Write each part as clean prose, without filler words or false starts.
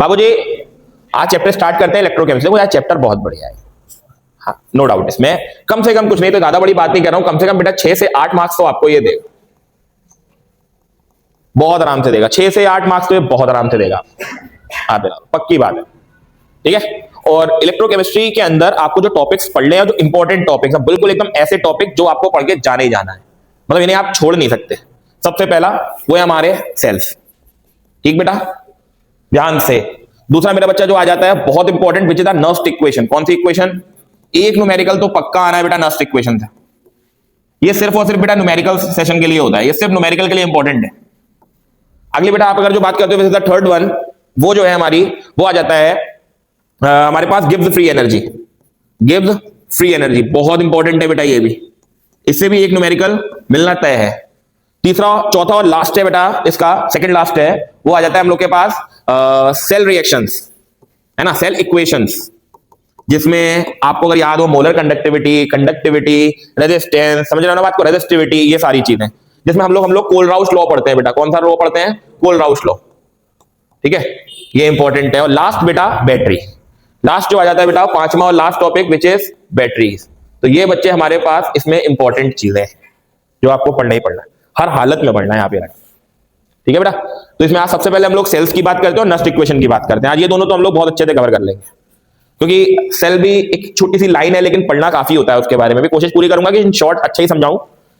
बाबूजी आज chapter start करते हैं इलेक्ट्रोकेमिस्ट्री। देखो यार चैप्टर बहुत बढ़िया है, हाँ नो डाउट इसमें। कम से कम कुछ नहीं तो ज्यादा बड़ी बात नहीं कर रहा हूं, कम से कम बेटा 6 से 8 मार्क्स तो आपको ये देगा, बहुत आराम से देगा। 6 से 8 मार्क्स तो ये बहुत आराम से देगा, आप पक्की बात है, ठीक है। और इलेक्ट्रोकेमिस्ट्री के अंदर आपको जो टॉपिक्स पढ़ने हैं, जो इंपॉर्टेंट टॉपिक्स हैं, बिल्कुल एकदम ऐसे टॉपिक जो आपको पढ़ के जाने ही जाना है, मतलब इन्हें आप छोड़ नहीं सकते। सबसे पहला वो है हमारे सेल्स, ठीक बेटा, ध्यान से। दूसरा मेरा बच्चा जो आ जाता है बहुत important, which is the Nernst equation. कौन सी इक्वेशन? एक न्यूमेरिकल तो पक्का आना है बेटा नर्स्ट इक्वेशन से। ये सिर्फ और सिर्फ बेटा न्यूमेरिकल सेशन के लिए होता है, ये सिर्फ न्यूमेरिकल के लिए इंपॉर्टेंट है। अगली बेटा आप अगर जो बात करते हो थर्ड वन, वो जो है हमारी, वो आ जाता है हमारे पास Gibbs free energy. Gibbs free energy बहुत इंपॉर्टेंट है बेटा, ये भी, इससे भी एक न्यूमेरिकल मिलना तय है। तीसरा, चौथा और लास्ट है बेटा इसका, सेकंड लास्ट है, वो आ जाता है हम लोग के पास सेल रिएक्शंस, है ना, सेल इक्वेशंस, जिसमें आपको अगर याद हो मोलर कंडक्टिविटी, रेजिस्टेंस, समझ रहे हो ना बात को, रेजिस्टिविटी, ये सारी चीजें, जिसमें हम लोग कोलराउश लॉ पढ़ते हैं बेटा। कौन सा लॉ पढ़ते हैं? कोलराउश लॉ, ठीक है, ये इंपॉर्टेंट है। और लास्ट बेटा बैटरी, लास्ट जो आ जाता है बेटा, पांचवा और last topic which is batteries. तो ये बच्चे हमारे पास इसमें इंपॉर्टेंट चीजें जो आपको पढ़ना ही पढ़ना है, हर हालत में पढ़ना है यहाँ पे, ठीक है बेटा। तो इसमें आज सबसे पहले हम लोग सेल्स की बात करते हैं और नस्ट इक्वेशन की बात करते हैं। आज ये दोनों तो हम लोग बहुत अच्छे से कवर कर लेंगे, क्योंकि सेल भी एक छोटी सी लाइन है, लेकिन पढ़ना काफी होता है उसके बारे में भी। कोशिश पूरी करूंगा कि इन शॉर्ट अच्छा ही समझाऊं,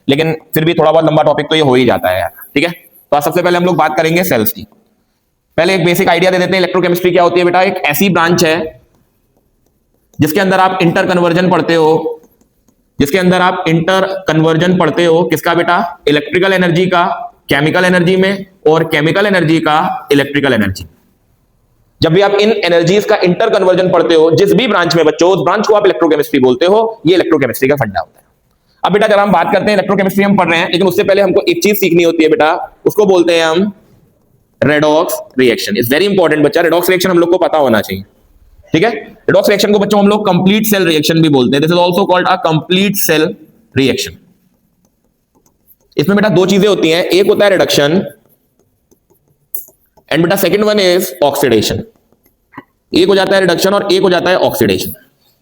लेकिन फिर भी थोड़ा बहुत लंबा टॉपिक तो ये हो ही जाता है यार, ठीक है। तो आज सबसे पहले हम लोग बात करेंगे सेल्स की। पहले एक बेसिक आइडिया दे देते हैं, इलेक्ट्रोकेमिस्ट्री क्या होती है बेटा। एक ऐसी ब्रांच है जिसके अंदर आप इंटर कन्वर्जन पढ़ते हो, जिसके अंदर आप इंटर कन्वर्जन पढ़ते हो, किसका बेटा? इलेक्ट्रिकल एनर्जी का केमिकल एनर्जी में, और केमिकल एनर्जी का इलेक्ट्रिकल एनर्जी। जब भी आप इन एनर्जीज का इंटर कन्वर्जन पढ़ते हो जिस भी ब्रांच में बच्चों, उस ब्रांच को आप इलेक्ट्रोकेमिस्ट्री बोलते हो। ये इलेक्ट्रोकेमिस्ट्री का फंडा होता है। अब बेटा जरा हम बात करते हैं, इलेक्ट्रोकेमिस्ट्री हम पढ़ रहे हैं, लेकिन उससे पहले हमको एक चीज सीखनी होती है बेटा, उसको बोलते हैं हम redox reaction. Is very important बच्चा, रेडॉक्स रिएक्शन हम लोग को पता होना चाहिए, ठीक है। रेडॉक्स रिएक्शन को बच्चों हम लोग कंप्लीट सेल रिएक्शन भी बोलते हैं। This is also called a complete cell reaction. इसमें बेटा दो चीजें होती हैं, एक होता है रिडक्शन एंड बेटा सेकंड वन इज ऑक्सीडेशन। एक हो जाता है रिडक्शन और एक हो जाता है ऑक्सीडेशन,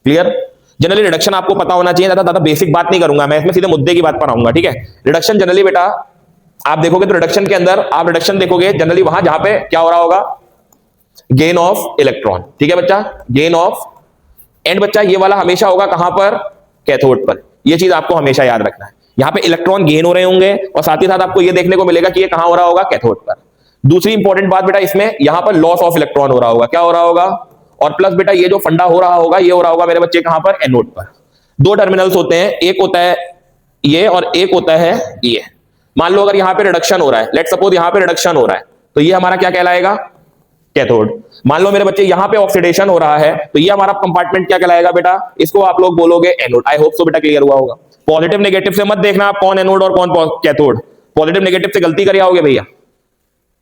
क्लियर। जनरली रिडक्शन आपको पता होना चाहिए, ज्यादा बेसिक बात नहीं करूंगा मैं इसमें, सीधे मुद्दे की बात पर आऊंगा, ठीक है। रिडक्शन जनरली बेटा आप देखोगे तो रिडक्शन के अंदर आप रिडक्शन देखोगे जनरली वहां जहां पे क्या हो रहा होगा, गेन ऑफ इलेक्ट्रॉन, ठीक है बच्चा, गेन ऑफ। एंड बच्चा ये वाला हमेशा होगा कहां पर? कैथोड पर। ये चीज आपको हमेशा याद रखना है, यहां पे इलेक्ट्रॉन गेन हो रहे होंगे और साथ ही साथ आपको ये देखने को मिलेगा कि ये कहां हो रहा होगा? कैथोड पर। दूसरी इंपॉर्टेंट बात बेटा इसमें, यहां पर लॉस ऑफ इलेक्ट्रॉन हो रहा होगा, क्या हो रहा होगा? और प्लस बेटा ये जो फंडा हो रहा होगा, ये हो रहा होगा मेरे बच्चे कहां पर? एनोड पर। दो टर्मिनल्स होते हैं, एक होता है ये और एक होता है ये। मान लो अगर यहां पे रिडक्शन हो रहा है, लेट सपोज यहां पे रिडक्शन हो रहा है, तो ये हमारा क्या कहलाएगा? कैथोड। मान लो मेरे बच्चे यहां पे ऑक्सीडेशन हो रहा है, तो ये हमारा कंपार्टमेंट क्या कहलाएगा बेटा? इसको आप लोग बोलोगे एनोड। आई होप सो बेटा क्लियर हुआ होगा। पॉजिटिव नेगेटिव से मत देखना आप कौन एनोड और कौन कैथोड, पॉजिटिव नेगेटिव से गलती कर आओगे भैया,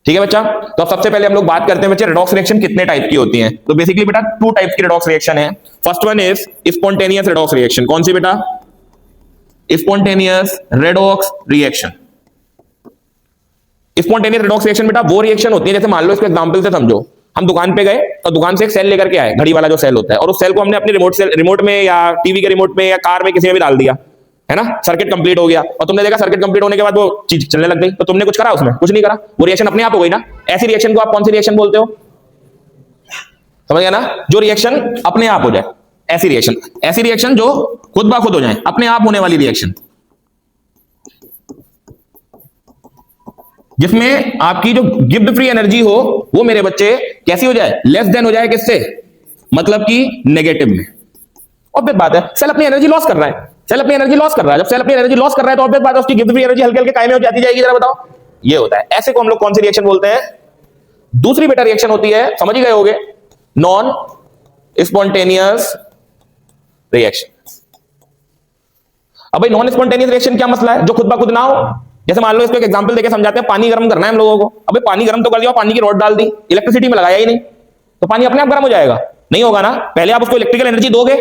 ठीक है बच्चा। तो अब सबसे पहले हम लोग बात करते हैं बच्चे रेडॉक्स रिएक्शन कितने टाइप की होती हैं। तो बेसिकली बेटा 2 टाइप्स की रेडॉक्स रिएक्शन है। First one is spontaneous redox reaction. कौन सी बेटा? Spontaneous redox reaction. Spontaneous redox reaction बेटा वो रिएक्शन होती है, जैसे मान लो इसको एग्जांपल से समझो, हम दुकान पे गए और दुकान से एक सेल लेकर के आए, घड़ी वाला जो सेल होता है, और उस सेल को हमने अपने रिमोट में या टीवी के रिमोट में या कार में किसी में भी डाल दिया, है ना, सर्किट कंप्लीट हो गया, और तुमने देखा सर्किट कंप्लीट होने के बाद वो चीज चलने लग गई, तो तुमने कुछ करा उसमें? कुछ नहीं करा, वो रिएक्शन अपने आप हो गई ना। ऐसी रिएक्शन को आप कौन सी रिएक्शन बोलते हो? समझ गया ना, जो रिएक्शन अपने आप हो जाए, ऐसी रिएक्शन। ऐसी रिएक्शन जो खुद ब खुद हो जाए, अपने आप होने वाली रिएक्शन, जिसमें आपकी जो गिब्ड फ्री एनर्जी हो वो मेरे बच्चे कैसी हो जाए? लेस देन हो जाए, किससे? मतलब कि नेगेटिव में। ऑब्वियस बात है, सेल अपनी एनर्जी लॉस कर रहा है, सेल अपनी एनर्जी लॉस कर रहा है। जब सेल अपनी एनर्जी लॉस कर रहा है तो ऑब्वियस बात है उसकी गिब्ड फ्री एनर्जी हल्के हल्के काय में हो जाती जाएगी। जरा बताओ, ये होता है। ऐसे को हम लोग कौन सी रिएक्शन बोलते हैं? दूसरी बेटा रिएक्शन होती है, समझ ही गए होगे, नॉन स्पॉन्टेनियस रिएक्शन। अब भाई नॉन स्पॉन्टेनियस रिएक्शन क्या मसला है? जो खुद ब खुद ना हो। जैसे मान लो इसको एक एग्जांपल देके समझाते हैं, पानी गर्म करना है हम लोगों को। अबे पानी गर्म तो कर दिया, पानी की रॉड डाल दी, इलेक्ट्रिसिटी में लगाया ही नहीं, तो पानी अपने आप गर्म हो जाएगा? नहीं होगा ना। पहले आप उसको इलेक्ट्रिकल एनर्जी दोगे,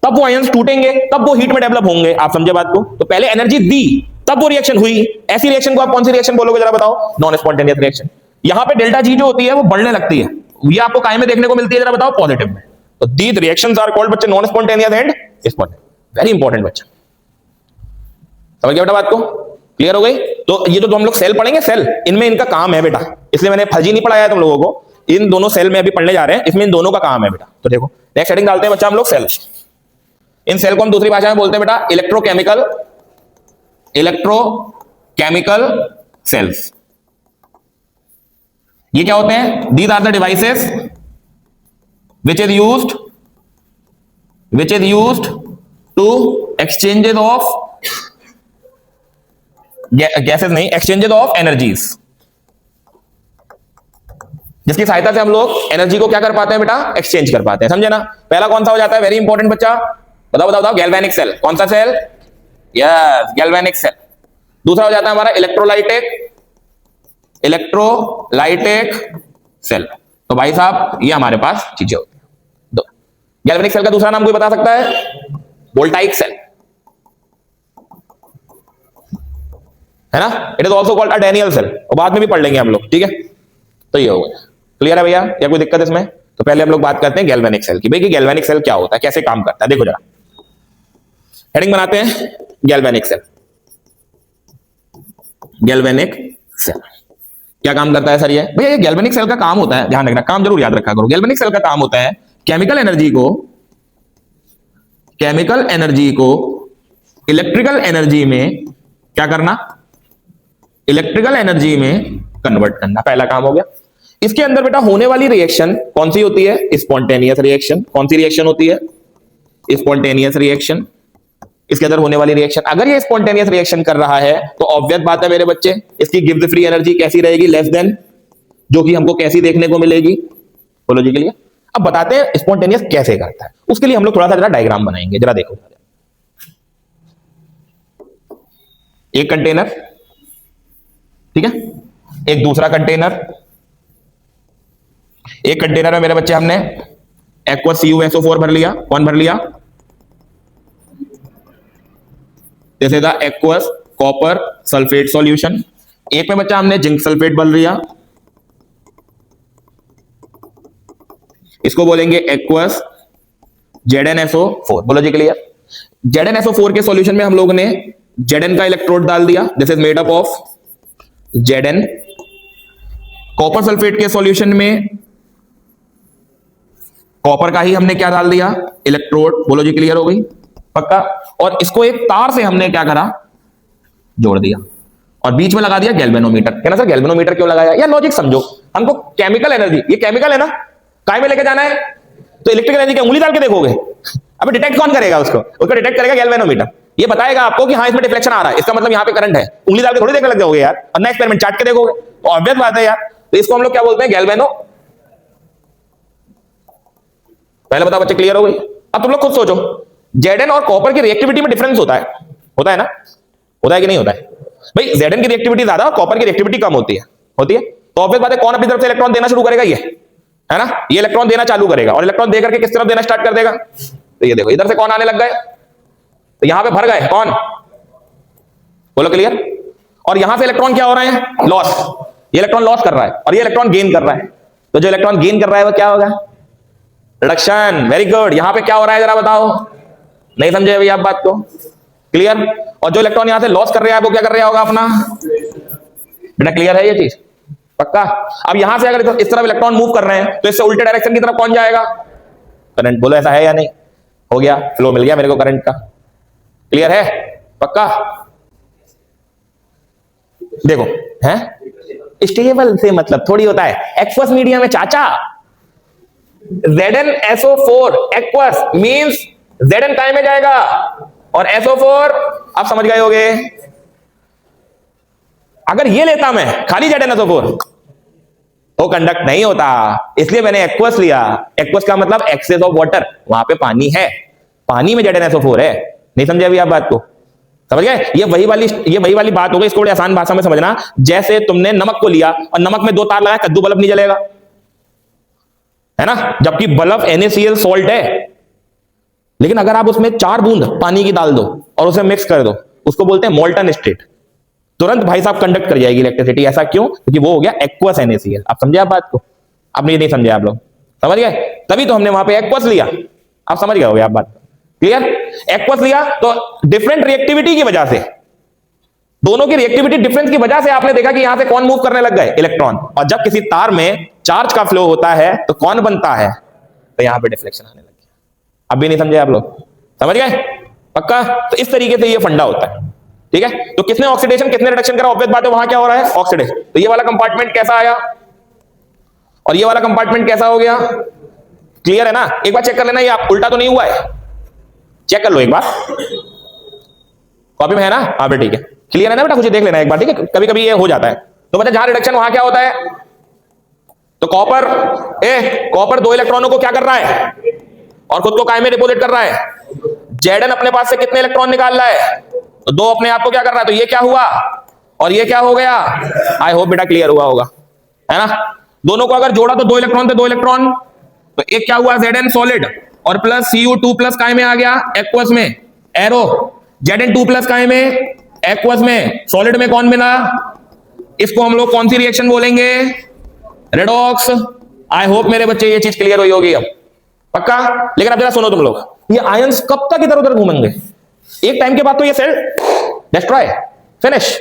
तब वो आयंस टूटेंगे, तब वो हीट में डेवलप होंगे। आप समझे बात को? तो पहले एनर्जी दी, तब वो रिएक्शन हुई। ऐसी रिएक्शन को आप कौन सी रिएक्शन बोलोगे? जरा बताओ। Non spontaneous reaction. यहां पे डेल्टा जी जो होती है वो बढ़ने लगती है, ये आपको काय में देखने को मिलती है, जरा बताओ, पॉजिटिव में। तो दीज रिएक्शंस आर कॉल्ड बच्चे non spontaneous and spontaneous. Very important बच्चा, समझ गया बेटा बात को? क्लियर हो गई? तो ये जो हम लोग सेल पढ़ेंगे, सेल, इनमें इनका काम है बेटा, इसलिए मैंने फर्जी नहीं पढ़ाया तुम लोगों को। इन दोनों सेल में अभी पढ़ने जा रहे हैं, इसमें इन दोनों का काम है बेटा। तो देखो नेक्स्ट हेडिंग डालते हैं बच्चा हम लोग, सेल। इन सेल को हम दूसरी भाषा में बोलते हैं बेटा इलेक्ट्रोकेमिकल सेल्स। ये क्या होते हैं? These are the devices which is used to exchanges of gases नहीं, एक्सचेंजेस ऑफ एनर्जीज, जिसकी सहायता से हम लोग एनर्जी को क्या कर पाते हैं बेटा? एक्सचेंज कर पाते हैं। समझे ना? पहला कौन सा हो जाता है? वेरी इंपॉर्टेंट बच्चा, बताओ बताओ बताओ, गैल्वेनिक सेल। कौन सा सेल? Yes, galvanic cell. दूसरा हो जाता है हमारा इलेक्ट्रोलाइटिक सेल। तो भाई साहब ये हमारे पास चीजें होती हैं दो। गैल्वेनिक सेल का दूसरा नाम कोई बता सकता है? वोल्टाइक सेल, है ना? It is also called a Daniell cell, और बाद में भी पढ़ लेंगे हम लोग, ठीक है? तो ये हो गया, क्लियर है भैया? या कोई दिक्कत इसमें? तो पहले हम लोग बात करते हैं गैल्वेनिक सेल की। भाई कि गैल्वेनिक सेल क्या होता है, कैसे काम करता है, देखो जरा। हेडिंग बनाते हैं गैल्वेनिक सेल। गैल्वेनिक सेल क्या काम करता है सर? ये भैया ये गैल्वेनिक सेल का काम होता है, ध्यान रखना, काम जरूर याद रखा करो। गैल्वेनिक सेल का काम होता है केमिकल एनर्जी को इलेक्ट्रिकल एनर्जी में क्या करना? इलेक्ट्रिकल एनर्जी में कन्वर्ट करना, पहला काम हो गया। इसके अंदर बेटा होने वाली रिएक्शन कौन सी होती है? Spontaneous reaction. कौन सी रिएक्शन होती है? Spontaneous reaction. इसके अंदर होने वाली रिएक्शन, अगर ये स्पॉन्टेनियस रिएक्शन कर रहा है तो ऑब्वियस बात है मेरे बच्चे, इसकी गिव्स फ्री एनर्जी कैसी रहेगी? लेस देन, जो कि हमको कैसी देखने को मिलेगी? बोलो जी के लिए। अब बताते हैं स्पॉन्टेनियस कैसे करता है। उसके लिए हम लोग थोड़ा सा जरा डायग्राम बनाएंगे, जरा देखो। एक कंटेनर, ठीक है, एक दूसरा कंटेनर। एक कंटेनर में मेरे बच्चे हमने एक्वस CuSO4 भर लिया। कौन भर लिया? This is the aqueous copper sulphate solution. एक में बच्चा हमने जिंक सल्फेट भर लिया, इसको बोलेंगे एक्वस ZnSO4। बोलो जी क्लियर? ZnSO4 के सॉल्यूशन में हम लोग ने Zn का इलेक्ट्रोड डाल दिया, this is made up of Zn। Copper sulphate के सॉल्यूशन में कॉपर का ही हमने क्या डाल दिया? इलेक्ट्रोड। बोलो जी क्लियर हो गई? पक्का? और इसको एक तार से हमने क्या करा? जोड़ दिया, और बीच में लगा दिया गैल्वेनोमीटर। कहना सर गैल्वेनोमीटर क्यों लगाया? या लॉजिक समझो, हमको केमिकल एनर्जी, ये केमिकल है ना, काय में लेके जाना है, तो इलेक्ट्रिकल एनर्जी क्या उंगली डाल के देखोगे? अबे डिटेक्ट कौन करेगा उसको? उसको डिटेक्ट करेगा गैल्वेनोमीटर। ये बताएगा आपको कि हाँ इसमें डिफ्लेक्शन आ रहा है, इसका मतलब यहाँ पे करंट है। उंगली डाल के थोड़ी देखने लग जाओगे यार, और नेक्स्ट एक्सपेरिमेंट चाट के देखोगे, तो ऑब्वियस बात है यार। तो इसको हम लोग क्या बोलते हैं? गैल्वेनो। पहले बताओ बच्चे, क्लियर हो गई? अब तुम लोग खुद सोचो, Zn और कॉपर की रिएक्टिविटी में डिफरेंस होता है ना? होता है कि नहीं होता है? भाई Zn की रिएक्टिविटी ज्यादा और कॉपर की रिएक्टिविटी कम होती है। तो ऑब्वियस बात है, कौन अपनी तरफ से इलेक्ट्रॉन देना शुरू करेगा? ये है ना, ये इलेक्ट्रॉन देना चालू करेगा, और इलेक्ट्रॉन देकर के किस तरफ देना स्टार्ट कर देगा? तो ये देखो इधर से कौन आने लग गए, तो यहां पे भर गए कौन? बोलो क्लियर? और यहां से इलेक्ट्रॉन क्या हो रहे हैं? लॉस। ये इलेक्ट्रॉन लॉस कर रहा है और ये इलेक्ट्रॉन गेन कर रहा है। तो जो इलेक्ट्रॉन गेन कर रहा है वो क्या होगा? रिडक्शन। Very good. यहां पे क्या हो रहा है जरा बताओ? नहीं समझे अभी आप बात को? क्लियर? और जो इलेक्ट्रॉन यहां से लॉस कर रहा है वो क्या कर रहा होगा अपना? बेटा क्लियर है ये चीज? पक्का? अब यहां से अगर इस तरफ इलेक्ट्रॉन मूव कर रहे हैं तो इससे उल्टे डायरेक्शन की तरफ कौन जाएगा? करंट। बोलो ऐसा है या नहीं? हो गया, फ्लो मिल गया मेरे को करंट का। क्लियर है? पक्का? देखो है स्टेबल से मतलब थोड़ी होता है एक्वस मीडियम में चाचा। ZnSO4 एक्वस मींस Zn काय में जाएगा और SO4 आप समझ गए होगे। अगर ये लेता मैं खाली ZnSO4 तो कंडक्ट नहीं होता, इसलिए मैंने एक्वस लिया। एक्वस का मतलब एक्सेस ऑफ वाटर, वहां पे पानी है, पानी में ZnSO4 है। नहीं समझे अभी आप बात को? समझ गए? ये वही वाली बात हो गई। इसको बड़ी आसान भाषा में समझना, जैसे तुमने नमक को लिया और नमक में 2 तार लगाया, कद्दू बल्ब नहीं जलेगा, है ना? जबकि बल्ब NaCl सॉल्ट है। लेकिन अगर आप उसमें 4 बूंद पानी की डाल दो और उसे मिक्स कर दो, उसको बोलते हैं मोल्टन स्टेट। तुरंत भाई साहब कंडक्ट कर जाएगी इलेक्ट्रिसिटी। ऐसा क्यों? क्योंकि वो हो गया एक्वस NaCl। आप समझे आप बात को? अब ये नहीं समझे आप लोग, समझ गए? तभी तो हमने वहां पे एक्वस लिया, आप समझ गए होगे आप बात, क्लियर? एक्वस लिया तो डिफरेंट रिएक्टिविटी की वजह से, दोनों की रिएक्टिविटी डिफरेंस की वजह से आपने देखा कि यहां से कौन मूव करने लग गए, इलेक्ट्रॉन। और जब किसी तार में चार्ज का फ्लो होता है तो कौन बनता है, तो यहां पे डिफ्लेक्शन आने लग गया। अब भी नहीं समझे आप लोग, समझ गए पक्का? तो इस तरीके से ये फंडा होता है, ठीक है? तो किसने ऑक्सीडेशन किसने रिडक्शन करा, ऑब्वियस बात है वहां क्या हो रहा है, ऑक्सीडेशन। तो ये वाला कंपार्टमेंट कैसा आया और ये वाला कंपार्टमेंट कैसा हो गया, क्लियर है ना? एक बार चेक कर लेना, ये आप उल्टा तो नहीं हुआ है, चेक कर लो एक बार, कॉपी में है ना? हाँ बेटा ठीक है, क्लियर है ना बेटा? कुछ देख लेना एक बार, ठीक है? कभी कभी ये हो जाता है। तो बच्चा जहां रिडक्शन वहां क्या होता है, तो कॉपर 2 इलेक्ट्रॉनों को क्या कर रहा है और खुद को काय में डिपोजिट कर रहा है। Zn अपने पास से कितने इलेक्ट्रॉन निकाल रहा है, तो 2 अपने आप को क्या कर रहा है, तो ये क्या हुआ और ये क्या हो गया। आई होप बेटा क्लियर हुआ होगा, है ना? दोनों को अगर जोड़ा तो 2 इलेक्ट्रॉन थे, 2 इलेक्ट्रॉन, तो एक क्या हुआ Zn सॉलिड और प्लस Cu2 प्लस काय में आ गया एक्वस में, एरो Zn2 प्लस काय में एक्वस में, सॉलिड में कौन मिला, इसको हम लोग कौन सी रिएक्शन बोलेंगे, रेडॉक्स। आई होप मेरे बच्चे ये चीज क्लियर हुई होगी अब, पक्का? लेकिन अब जरा सुनो तुम लोग, ये आयंस कब तक इधर उधर घूमेंगे, एक टाइम के बाद तो ये सेल डिस्ट्रॉय फिनिश,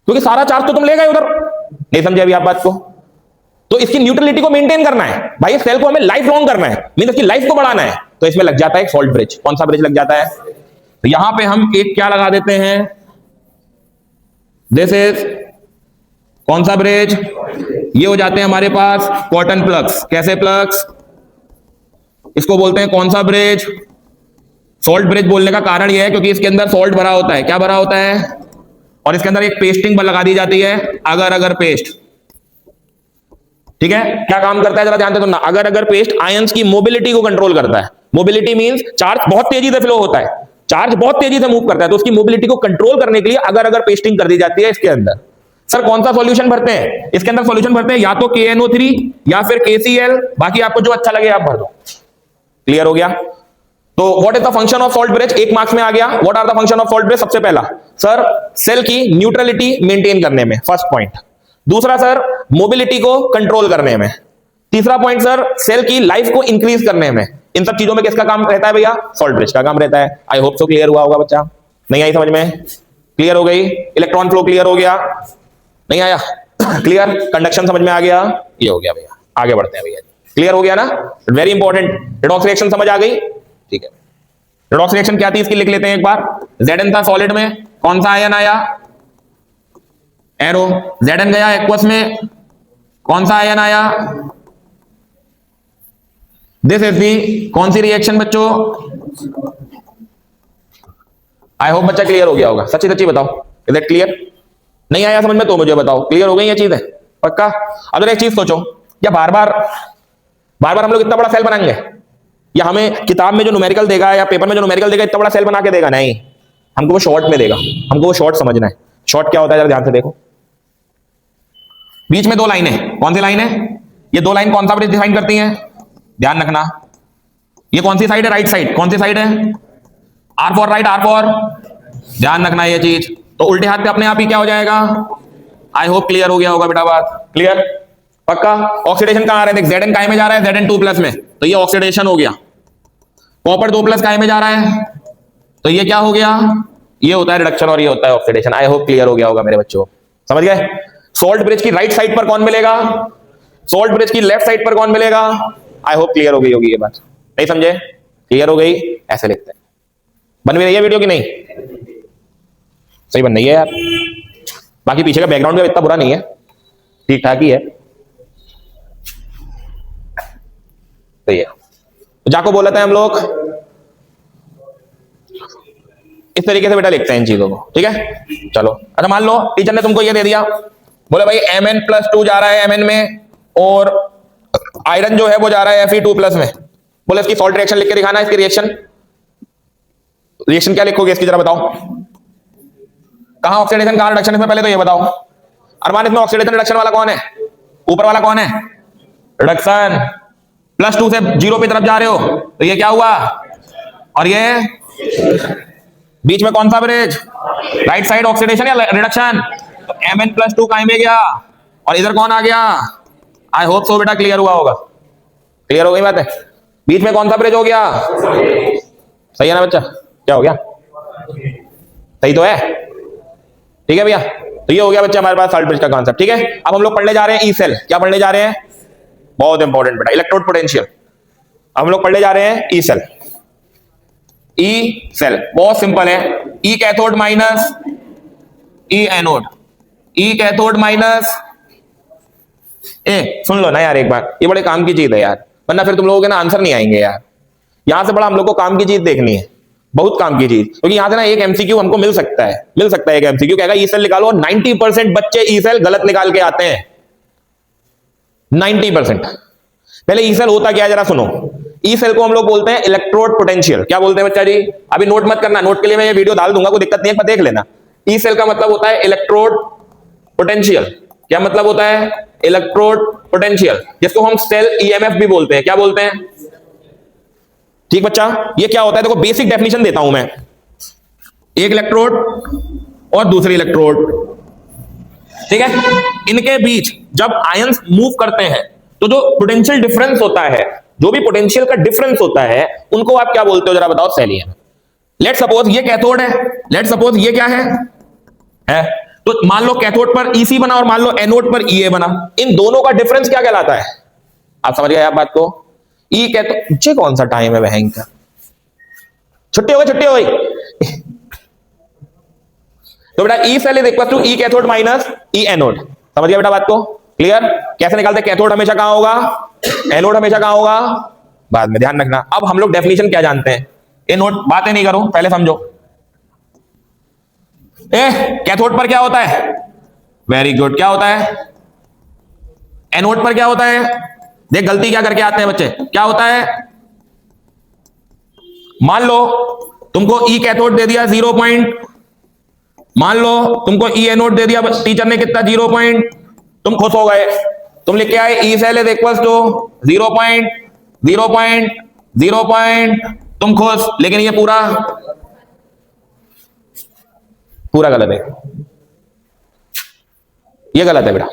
क्योंकि सारा चार्ज तो तुम ले गए उधर, नहीं समझे अभी आप बात को? तो इसकी न्यूट्रलिटी को मेंटेन करना है भाई, इस सेल को हमें लाइफ लॉन्ग करना है, मीन इसकी लाइफ को बढ़ाना है, तो इसमें लग जाता है सॉल्ट ब्रिज। कौन सा ब्रिज लग जाता है, तो यहां पे हम एक क्या लगा देते हैं, दिस इज कौन सा ब्रिज, ये हो जाते हैं हमारे पास कॉटन प्लग्स। कैसे प्लग्स, इसको बोलते हैं कौन सा ब्रिज, सॉल्ट ब्रिज। बोलने का कारण यह है क्योंकि इसके अंदर सॉल्ट भरा होता है, क्या भरा होता है, और इसके अंदर एक पेस्टिंग लगा दी जाती है, अगर पेस्ट, ठीक है? क्या काम करता है जरा जानते तो ना, अगर पेस्ट आयंस की मोबिलिटी को कंट्रोल करता है। मोबिलिटी मींस चार्ज बहुत तेजी से फ्लो होता है, चार्ज बहुत तेजी से मूव करता है, तो उसकी मोबिलिटी को कंट्रोल करने के लिए अगर पेस्टिंग कर दी जाती है इसके अंदर। सर कौन सा सॉल्यूशन भरते हैं, इसके अंदर सॉल्यूशन भरते हैं या तो KNO3 या फिर KCl, बाकी आपको जो अच्छा लगे आप भर दो। क्लियर हो गया? तो what is the function of salt bridge, एक मार्क्स में आ गया। What are the function of salt bridge, सबसे पहला सर सेल की न्यूट्रलिटी मेंटेन करने में, फर्स्ट पॉइंट। दूसरा सर मोबिलिटी को कंट्रोल करने में। तीसरा पॉइंट सर सेल की लाइफ को इंक्रीज करने में। इन सब चीजों में किसका काम रहता है भैया, सॉल्ट ब्रिज का काम रहता है। आई होप सो क्लियर हुआ होगा बच्चा, नहीं आई समझ में, क्लियर हो गई? इलेक्ट्रॉन फ्लो क्लियर हो गया, नहीं आया क्लियर? कंडक्शन समझ में आ गया, ये हो गया भैया, आगे बढ़ते हैं भैया, क्लियर हो गया ना? वेरी इंपॉर्टेंट, रेडॉक्स रिएक्शन समझ आ गई, ठीक है? रेडॉक्स रिएक्शन क्या थी इसकी लिख लेते हैं एक बार। Zn था सॉलिड में, कौन सा आयन आया, एरो। Zn गया एक्वस में, कौन सा आयन आया, दिस इज दी कौन सी रिएक्शन बच्चों। आई होप बच्चा क्लियर हो गया होगा, सच्ची सच्ची बताओ, इज दैट क्लियर? नहीं आया समझ में तो मुझे बताओ, क्लियर हो गई ये चीजें, पक्का? अगर एक चीज सोचो, या बार बार हम लोग इतना बड़ा सेल बनाएंगे, या हमें किताब में जो न्यूमेरिकल देगा या पेपर में जो न्यूमेरिकल देगा इतना बड़ा सेल बना के देगा? नहीं, हमको वो शॉर्ट में देगा, हमको वो शॉर्ट समझना है। शॉर्ट क्या होता है जरा ध्यान से देखो, बीच में 2 लाइनें, कौन सी लाइन है, ये 2 लाइन कौन सा ब्रिज डिफाइन करती हैं, ध्यान रखना। ये कौन सी साइड है, राइट साइड, कौन सी साइड है, R for right, R for, ध्यान रखना ये चीज। तो उल्टे हाथ पे अपने आप ही क्या हो जाएगा। आई होप क्लियर हो गया होगा बेटा बात, क्लियर पक्का? ऑक्सीडेशन कहां आ रहा है, देख Zn काय में जा रहा है, Zn2 प्लस में, तो ये ऑक्सीडेशन हो गया। कॉपर 2 प्लस काय में जा रहा है, तो ये क्या हो गया, ये होता है रिडक्शन और ये होता है ऑक्सीडेशन। आई होप क्लियर हो गया होगा मेरे बच्चों, समझ गए? सॉल्ट ब्रिज की राइट साइड पर कौन मिलेगा, सॉल्ट ब्रिज की लेफ्ट साइड पर कौन मिलेगा। आई होप क्लियर हो गई होगी ये बात, नहीं समझे? क्लियर हो गई? ऐसे लिखते हैं। बन भी रही है वीडियो की नहीं? सही बन रही है यार, बाकी पीछे का बैकग्राउंड भी इतना बुरा नहीं है, ठीक ठाक ही है। तो ये तो जाको बोला था हम लोग इस तरीके से बेटा लिखते हैं इन चीजों को, ठीक है? चलो अच्छा मान लो टीचर ने तुमको ये दे दिया, बोले भाई Mn+2 जा रहा है Mn में और आयरन जो है वो जा रहा है Fe2+ में। बोले इसकी सॉल्ट रिएक्शन लिख के दिखाना, इसकी रिएक्शन क्या लिखोगे इसकी जरा बताओ, कहां ऑक्सीडेशन कहां रिडक्शन, इसमें पहले तो ये बताओ। अरमान इसमें ऑक्सीडेशन रिडक्शन वाला कौन है, ऊपर वाला कौन है, रिडक्शन। +2 से 0 पे तरफ जा रहे हो तो ये क्या हुआ, और ये बीच में कौन सा ब्रिज, राइट साइड ऑक्सीडेशन या रिडक्शन। तो Mn+2 कहीं में गया और इधर कौन आ गया, आई होप सो बेटा क्लियर हुआ होगा। क्लियर हो गई बात है? बीच में कौन सा ब्रिज हो गया? सही है ना बच्चा? क्या हो गया? सही तो है? ठीक है भैया, तो ये हो गया बच्चा हमारे पास सॉल्ट ब्रिज का कॉन्सेप्ट। ठीक है, अब हम लोग पढ़ने जा रहे हैं ई सेल। क्या पढ़ने जा रहे हैं? बहुत इंपॉर्टेंट बेटा, इलेक्ट्रोड पोटेंशियल। हम लोग पढ़ने जा रहे हैं ई सेल। ई सेल बहुत सिंपल है, ई कैथोड माइनस ई एनोड, ई कैथोड माइनस ए। सुन लो ना यार एक बार, ये बड़े काम की चीज है यार, वरना फिर तुम लोगों के ना आंसर नहीं आएंगे यार। यहां से बड़ा हम लोग को काम की चीज देखनी है, बहुत काम की चीज, क्योंकि यहां से ना एक एमसीक्यू हमको मिल सकता है एक एमसीक्यू कहेगा ई सेल निकालो। 90% बच्चे ई सेल गलत निकाल के आते हैं, 90%। पहले ई सेल होता क्या है जरा सुनो। ई सेल को हम लोग बोलते हैं इलेक्ट्रोड पोटेंशियल। क्या बोलते हैं बच्चा जी? अभी नोट मत करना, नोट के लिए मैं ये वीडियो डाल दूंगा, कोई दिक्कत नहीं है, पर देख लेना। ई सेल का मतलब होता है इलेक्ट्रोड पोटेंशियल। क्या मतलब होता है? इलेक्ट्रोड पोटेंशियल, जिसको हम सेल ईएमएफ भी बोलते हैं। क्या बोलते हैं? ठीक बच्चा, ये क्या होता है? देखो बेसिक डेफिनेशन देता हूं मैं। एक इलेक्ट्रोड और दूसरी इलेक्ट्रोड, ठीक है, इनके बीच जब आयंस मूव करते हैं तो जो पोटेंशियल डिफरेंस होता है, जो भी पोटेंशियल का डिफरेंस होता है, उनको आप क्या बोलते हो जरा बताओ? Cell EMF. लेट सपोज ये कैथोड है, लेट सपोज ये क्या है? तो मान लो कैथोड पर ईसी बना और मान लो एनोड पर ईए बना। इन दोनों का डिफरेंस क्या कहलाता है? आप समझ गए आप बात को? ई कैथोड, मुझे कौन सा टाइम है बहन का? छुट्टी हो गई, छुट्टी हो गई। तो बेटा E cell is equal to E cathode minus E anode. समझ गया बेटा बात को? क्लियर? कैसे निकालते? कैथोड हमेशा कहां होगा, एनोड हमेशा कहां होगा, बाद में ध्यान रखना। अब हम लोग डेफिनेशन क्या जानते हैं? एनोड, बातें नहीं करो, पहले समझो। कैथोड पर क्या होता है? वेरी गुड, क्या होता है? एनोड पर क्या होता है? देख गलती क्या करके आते हैं बच्चे, क्या होता है? मान लो तुमको ई कैथोड दे दिया 0 पॉइंट, मान लो तुमको ई एनोड दे दिया टीचर ने कितना? 0 पॉइंट। तुम खुश हो गए, तुम लिख के आए E cell is equal to 0 point 0 point 0 point, तुम खुश। लेकिन ये पूरा गलत है, ये गलत है बेटा।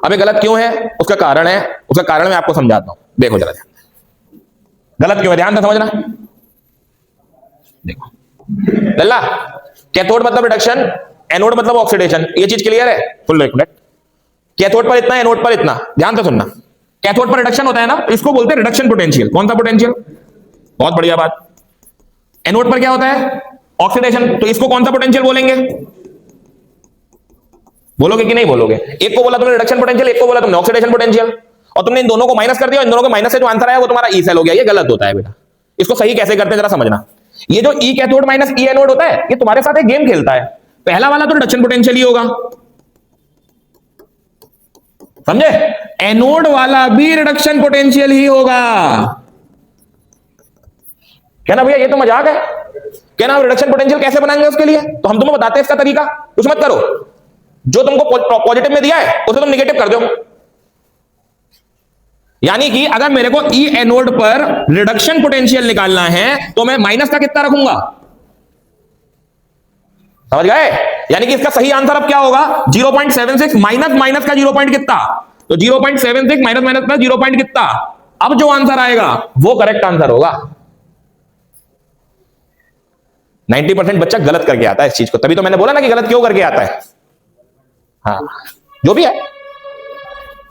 अब ये गलत क्यों है? उसका कारण है, उसका कारण मैं आपको समझाता हूं। देखो जरा गलत क्यों है, ध्यान से समझना। देखो लल्ला, कैथोड मतलब रिडक्शन, एनोड मतलब ऑक्सीडेशन, ये चीज क्लियर है? फुल एक मिनट। कैथोड पर इतना, एनोड पर इतना, ध्यान से सुनना। कैथोड पर रिडक्शन होता है ना, इसको बोलते हैं रिडक्शन पोटेंशियल। कौन सा पोटेंशियल? बहुत बढ़िया बात। एनोड पर क्या होता है? ऑक्सीडेशन, तो इसको कौन सा पोटेंशियल बोलेंगे? बोलोगे कि नहीं बोलोगे? एक को बोला तुमने रिडक्शन पोटेंशियल, एक को बोला तुमने ऑक्सीडेशन पोटेंशियल, और तुमने इन दोनों को माइनस कर दिया, इन दोनों को माइनस से जो आंसर आया वो तुम्हारा ई सेल हो गया। ये गलत होता है बेटा, इसको सही कैसे करते हैं जरा समझना। ये जो ई कैथोड माइनस ई एनोड होता है, ये तुम्हारे साथ एक गेम खेलता है। पहला वाला तो रिडक्शन पोटेंशियल ही होगा, समझे? एनोड वाला भी रिडक्शन पोटेंशियल ही होगा। क्या ना भैया, ये तो मजाक है। क्या ना, रिडक्शन पोटेंशियल कैसे बनाएंगे उसके लिए? तो हम तुम्हें बताते हैं इसका तरीका। कुछ मत करो, जो तुमको पॉजिटिव में दिया है उसे तुम निगेटिव कर दो। यानी कि अगर मेरे को ई एनोड पर रिडक्शन पोटेंशियल निकालना है तो मैं माइनस का कितना रखूंगा? समझ गए? यानी कि इसका सही आंसर अब क्या होगा? 0.76 माइनस माइनस का 0 पॉइंट कितना? तो 0.76 माइनस माइनस का 0 पॉइंट कितना? अब जो आंसर आएगा वो करेक्ट आंसर होगा। 90% बच्चा गलत करके आता है इस चीज को, तभी तो मैंने बोला ना कि गलत क्यों करके आता है। हाँ, जो भी है।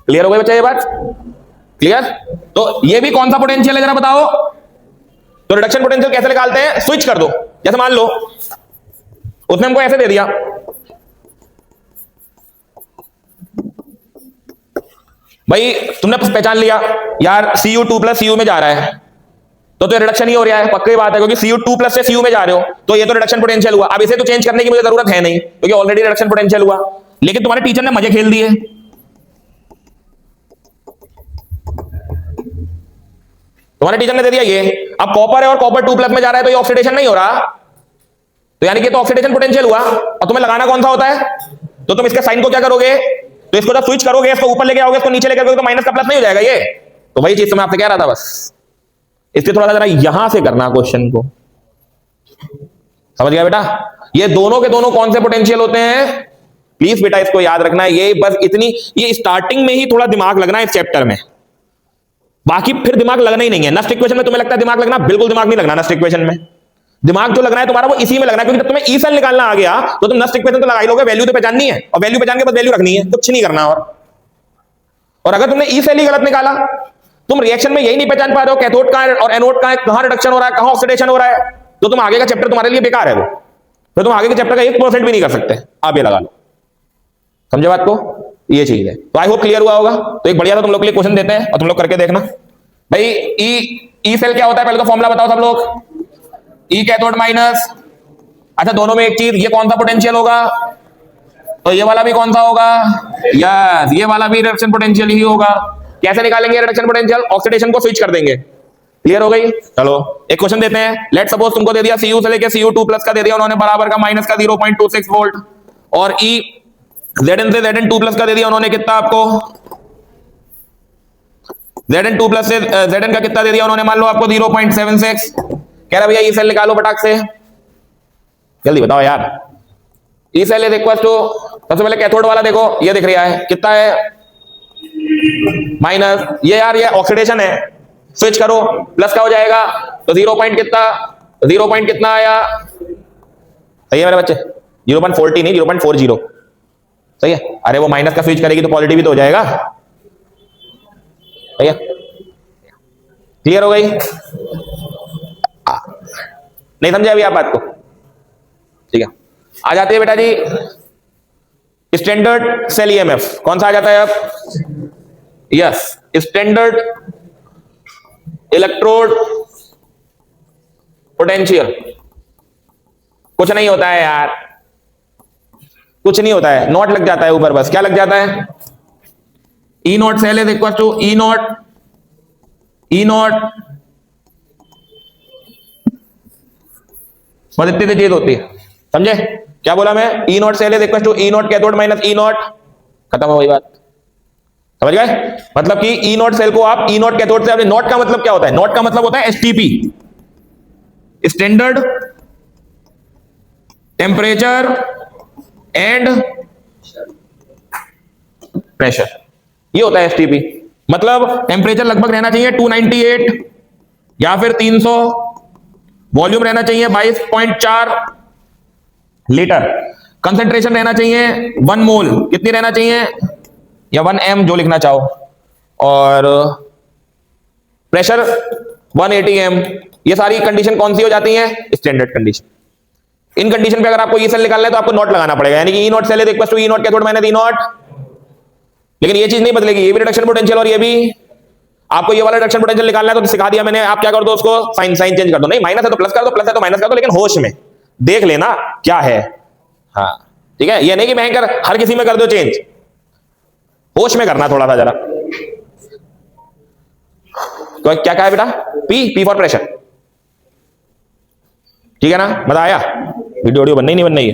क्लियर हो गई बच्चा ये बात? क्लियर? तो ये भी कौन सा पोटेंशियल है जरा बताओ? तो रिडक्शन पोटेंशियल कैसे निकालते हैं? स्विच कर दो। जैसे मान लो उसने हमको ऐसे दे दिया, भाई तुमने पहचान लिया यार Cu2 प्लस Cu में जा रहा है, तो रिडक्शन ही हो रहा है, पक्की बात है, क्योंकि Cu2 प्लस से Cu में जा रहे हो तो ये तो रिडक्शन पोटेंशियल हुआ। अब इसे तो चेंज करने की मुझे जरूरत है नहीं, क्योंकि ऑलरेडी रिडक्शन पोटेंशियल हुआ। लेकिन तुम्हारे टीचर ने मजे खेल दिए, तुम्हारे टीचर ने दे दिया ये, अब कॉपर है और कॉपर 2 प्लस में जा रहा है तो ये ऑक्सीडेशन नहीं हो रहा, तो यानी कि तो ऑक्सीडेशन पोटेंशियल हुआ। और तुम्हें लगाना कौन सा होता है? तो तुम इसके साइन को क्या करोगे? तो इसको जब स्विच करोगे, इसको ऊपर लेके आओगे, इसको नीचे लेके आओगे, तो माइनस का प्लस नहीं हो जाएगा ये? तो वही चीज मैं आपसे कह रहा था बस। इसलिए थोड़ा सा जरा यहां से करना क्वेश्चन को, समझ गया बेटा? ये दोनों के दोनों कौन से पोटेंशियल होते हैं? प्लीज बेटा इसको याद रखना है। ये बस इतनी, ये स्टार्टिंग में ही थोड़ा दिमाग लगना है इस चैप्टर में, बाकी फिर दिमाग लगना ही नहीं है। नस्ट इक्वेशन में तुम्हें लगता है दिमाग लगना, बिल्कुल दिमाग नहीं लगना नस्ट इक्वेशन में। दिमाग जो लगना है तुम्हारा वो इसी में लगना है, क्योंकि जब तुम्हें ई सेल निकालना आ गया तो तुम नस्ट इक्वेशन तो लगा ही लोगे, वैल्यू तो पहचाननी है, और वैल्यू पहचान के बाद वैल्यू रखनी है, कुछ नहीं करना। और अगर तुमने ई सेल ही गलत निकाला, तुम रिएक्शन में यही नहीं पहचान पा रहे हो कैथोड कहां है और एनोड कहां है, कहां रिडक्शन हो रहा है, कहां ऑक्सीडेशन हो रहा है, तो तुम आगे का चैप्टर तुम्हारे लिए बेकार है वो, तो तुम आगे के चैप्टर का 1% भी नहीं कर सकते। आप ये लगा लो, समझे बात को? ये चीज है। तो आई होप क्लियर हुआ होगा। तो एक बढ़िया सा तुम लोग के लिए क्वेश्चन देते हैं और तुम लोग करके देखना। भाई ई सेल क्या होता है, पहले तो फॉर्मूला बताओ सब लोग। ई कैथोड माइनस, अच्छा दोनों में एक चीज, ये कौन सा पोटेंशियल होगा, तो ये वाला भी कौन सा होगा, यस ये वाला भी रिडक्शन पोटेंशियल ही होगा। कैसे निकालेंगे रिडक्शन पोटेंशियल, ऑक्सीडेशन को स्विच कर देंगे। क्लियर हो गई? चलो एक क्वेश्चन देते हैं। लेट सपोज तुमको दे दिया Cu से लेके Cu2 प्लस का दे दिया उन्होंने, बराबर का माइनस का 0.26 वोल्ट, और ई Zn से Zn2 प्लस का दे दिया उन्होंने, कितना आपको Zn2 प्लस से Zn का कितना दे दिया उन्होंने, मान लो आपको 0.76। कह रहा भैया ई सेल निकालो फटाक से, जल्दी बताओ यार। E cell is equal to, सबसे पहले कैथोड वाला देखो, ये दिख रहा है कितना है, माइनस, ये यार ये ऑक्सीडेशन है, स्विच करो प्लस का हो जाएगा, तो 0 पॉइंट कितना, 0 पॉइंट कितना आया, सही है मेरे बच्चे, 0.40 नहीं 0.40, सही है। अरे वो माइनस का स्विच करेगी तो पॉजिटिव भी तो हो जाएगा, सही है। क्लियर हो गई? नहीं समझे अभी आप बात को? ठीक है, आ जाते हैं बेटा जी स्टैंडर्ड सेल ईएमएफ, कौन सा आ जाता है अब, यस स्टैंडर्ड इलेक्ट्रोड पोटेंशियल। कुछ नहीं होता है यार, कुछ नहीं होता है, नॉट लग जाता है ऊपर, बस क्या लग जाता है, E naught cell is equal to E naught बस इतनी सी चीज होती है, समझे? क्या बोला मैं, E naught cell is equal to E naught cathode minus E naught, खत्म हो गई बात, समझ गए? मतलब कि ई नॉट सेल को आप ई नॉट कैथोड से, आपने नॉट का मतलब क्या होता है, नॉट का मतलब होता है STP, standard temperature and pressure, ये होता है एसटीपी। मतलब टेम्परेचर लगभग रहना चाहिए 298 या फिर 300, वॉल्यूम रहना चाहिए 22.4 लीटर, कंसंट्रेशन रहना चाहिए 1 मोल, कितनी रहना चाहिए, या 1 m जो लिखना चाहो, और प्रेशर 180 m। ये सारी कंडीशन कौन सी हो जाती है, स्टैंडर्ड कंडीशन। इन कंडीशन पे अगर आपको ई सेल निकालना है तो आपको नॉट लगाना पड़ेगा, यानी कि E naught cell is equal to E naught cathode minus E naught. लेकिन ये चीज नहीं बदलेगी, ये भी रिडक्शन पोटेंशियल और ये भी। आपको ये वाला रिडक्शन पोटेंशियल निकालना है तो सिखा दिया मैंने, आप क्या कर दो उसको साइन चेंज कर दो, नहीं माइनस है तो प्लस कर दो, प्लस है तो माइनस कर दो, लेकिन होश में देख लेना क्या है। हाँ ठीक है, ये नहीं कि भयंकर हर किसी में कर दो चेंज, होश में करना थोड़ा सा जरा। तो क्या कहा है बेटा, पी फॉर प्रेशर, ठीक है ना? मजा आया? वीडियो बनना ही नहीं बनना, ही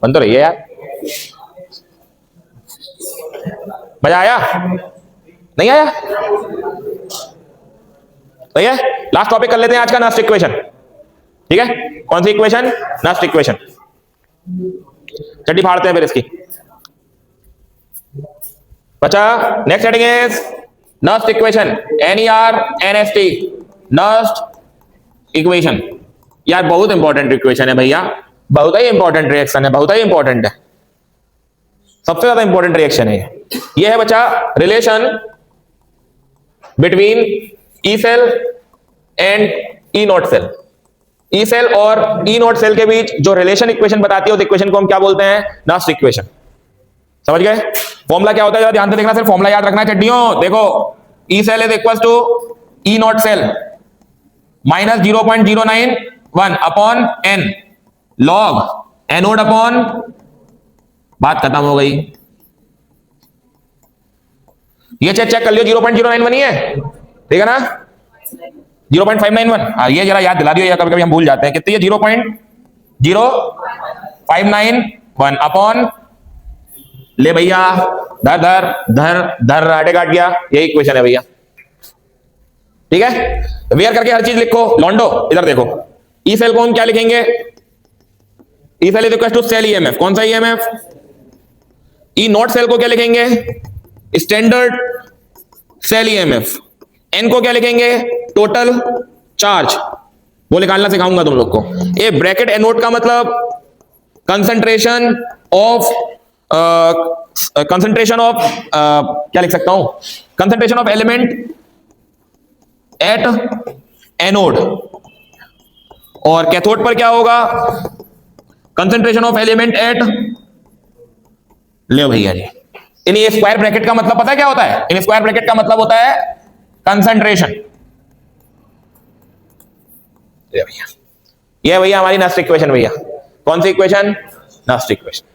बन तो रही है यार, मजा आया नहीं आया? सही है। लास्ट टॉपिक कर लेते हैं आज का, नस्ट इक्वेशन, ठीक है? कौन सी इक्वेशन, नस्ट इक्वेशन। चड्डी फाड़ते हैं फिर इसकी। बचा next heading is Nernst equation, NERNST, Nernst equation. यार बहुत इंपॉर्टेंट इक्वेशन है भैया, बहुत ही इंपॉर्टेंट रिएक्शन है, बहुत ही इंपॉर्टेंट है, सबसे ज्यादा इंपॉर्टेंट रिएक्शन है ये है बच्चा, relation between E cell and E naught cell. E cell और ई नॉट सेल के बीच जो रिलेशन इक्वेशन बताती है उस इक्वेशन को हम क्या बोलते हैं, नस्ट इक्वेशन। समझ गए? फॉर्मूला क्या होता है, ध्यान से देखना, सिर्फ फॉर्मूला याद रखना है चड्डियों। देखो E cell is equal to E naught cell minus 0.091 upon n log anode upon, बात खत्म हो गई। ये चेक कर लियो, 0.091 ही है, ठीक है ना? 0.591, हाँ ये जरा याद दिला दियो, या कभी कभी हम भूल जाते हैं। कितनी है, 0.0591 अपॉन, ले भैया धर धर धर धर, आटे काट गया, यही इक्वेशन है भैया, ठीक है? वेयर करके हर चीज लिखो। लॉन्डो इधर देखो, ई सेल को हम क्या लिखेंगे, E cell is equal to cell EMF. कौन सा ईएमएफ? ई नॉट सेल को क्या लिखेंगे? Standard cell EMF. एन को क्या लिखेंगे? Total charge. वो निकालना सिखाऊंगा तुम लोग को। ये ब्रैकेट एनोड का मतलब कंसंट्रेशन ऑफ क्या लिख सकता हूं? Concentration of element at anode. और कैथोड पर क्या होगा? कंसंट्रेशन ऑफ एलिमेंट एट, ले भैया जी, इन ये स्क्वायर ब्रैकेट का मतलब पता है क्या होता है? इन स्क्वायर ब्रैकेट का मतलब होता है कंसंट्रेशन। ये भैया हमारी नस्ट इक्वेशन। भैया कौन सी equation? Nernst equation.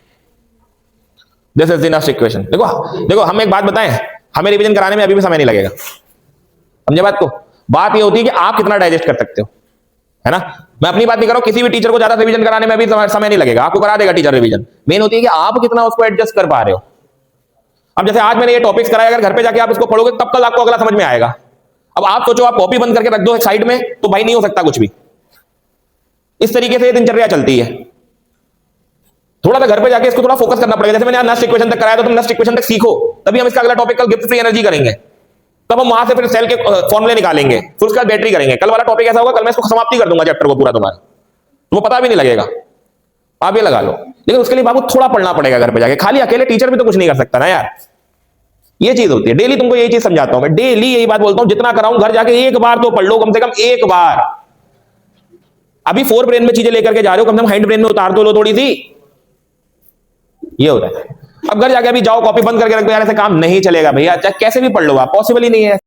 This is the Nernst equation. देखो हम एक बात बताएं, हमें रिवीजन कराने में अभी भी समय नहीं लगेगा। समझे बात को? बात ये होती है कि आप कितना डाइजेस्ट कर सकते हो, है ना। मैं अपनी बात नहीं कर रहा हूं, किसी भी टीचर को ज्यादा रिवीजन कराने में अभी समय नहीं लगेगा, आपको करा देगा टीचर रिवीजन। मेन होती है कि आप कितना उसको एडजस्ट कर पा रहे हो। अब जैसे आज मैंने ये टॉपिक्स कराया, अगर घर पे जाके आप इसको पढ़ोगे तब कल आपको अगला समझ में आएगा। अब आप सोचो आप कॉपी बंद करके रख दो साइड में, तो भाई नहीं हो सकता कुछ भी। इस तरीके से दिनचर्या चलती है। थोड़ा सा घर पे जाके इसको थोड़ा फोकस करना पड़ेगा। जैसे मैंने आज नस्ट इक्वेशन तक कराया, तो तुम नस्ट इक्वेशन तक सीखो, तभी हम इसका अगला टॉपिक कल गिब्स फ्री एनर्जी करेंगे। तब हम वहां से फिर सेल के फॉर्मूले निकालेंगे, फिर उसके बाद बैटरी करेंगे। कल वाला टॉपिक ऐसा होगा, कल मैं इसको समाप्ति कर दूंगा चैप्टर को पूरा तुम्हारा, तो पता भी नहीं लगेगा। आप ये लगा लो। लेकिन उसके लिए बाबू थोड़ा पढ़ना पड़ेगा घर पे जाके। खाली अकेले टीचर भी तो कुछ नहीं कर सकता ना यार। ये चीज होती है। डेली तुमको यही चीज समझाता हूं मैं, डेली यही बात बोलता हूं, जितना कराऊं घर जाके एक बार तो पढ़ लो, कम से कम एक बार। अभी फोर ब्रेन में चीजें लेकर के जा रहे हो, कम से कम हाइंड ब्रेन में उतार दो लो थोड़ी सी। ये होता है। अब घर जाके अभी जाओ कॉपी बंद करके रख दो, यार ऐसे काम नहीं चलेगा भैया, चाहे कैसे भी पढ़ लो आप, पॉसिबल ही नहीं है।